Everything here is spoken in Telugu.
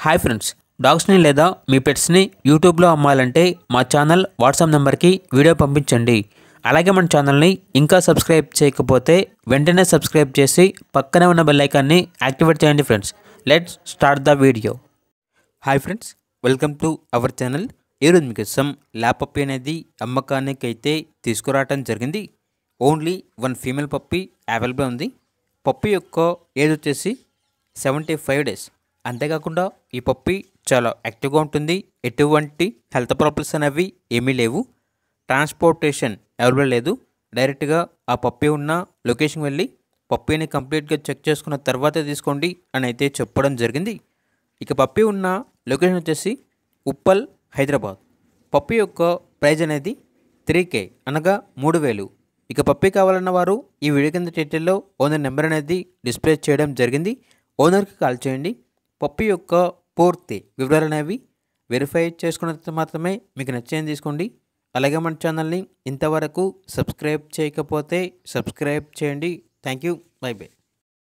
హాయ్ ఫ్రెండ్స్, డాగ్స్ని లేదా మీ పెట్స్ని యూట్యూబ్లో అమ్మాలంటే మా ఛానల్ వాట్సాప్ నెంబర్కి వీడియో పంపించండి. అలాగే మన ఛానల్ని ఇంకా సబ్స్క్రైబ్ చేయకపోతే వెంటనే సబ్స్క్రైబ్ చేసి పక్కనే ఉన్న బెల్ ఐకాన్ని యాక్టివేట్ చేయండి friends. Let's start the video. Hi friends, welcome to our channel. ఈరోజు మీకోసం ల్యాబ్ పప్పీ అనేది అమ్మకానికి అయితే తీసుకురావడం జరిగింది. Only one female puppy available ఉంది. పప్పీ యొక్క ఏజ్ వచ్చేసి 75 డేస్. అంతేకాకుండా ఈ పప్పీ చాలా యాక్టివ్గా ఉంటుంది. ఎటువంటి హెల్త్ ప్రాబ్లమ్స్ అనేవి ఏమీ లేవు. ట్రాన్స్పోర్టేషన్ అవైలబుల్ లేదు. డైరెక్ట్గా ఆ పప్పీ ఉన్న లొకేషన్కి వెళ్ళి పప్పీని కంప్లీట్గా చెక్ చేసుకున్న తర్వాతే తీసుకోండి అని అయితే చెప్పడం జరిగింది. ఇక పప్పీ ఉన్న లొకేషన్ వచ్చేసి ఉప్పల్, హైదరాబాద్. పప్పీ యొక్క ప్రైజ్ అనేది 3K అనగా 3,000. ఇక పప్పీ కావాలన్న వారు ఈ వీడియో కింద టైటిల్లో ఓనర్ నెంబర్ అనేది డిస్ప్లే చేయడం జరిగింది. ఓనర్కి కాల్ చేయండి. పప్పీ యొక్క పూర్తి వివరాలు అనేవి వెరిఫై చేసుకున్న మాత్రమే మీకు నచ్చేది తీసుకోండి. అలాగే మన ఛానల్ని ఇంతవరకు సబ్స్క్రైబ్ చేయకపోతే సబ్స్క్రైబ్ చేయండి. Thank you. By by.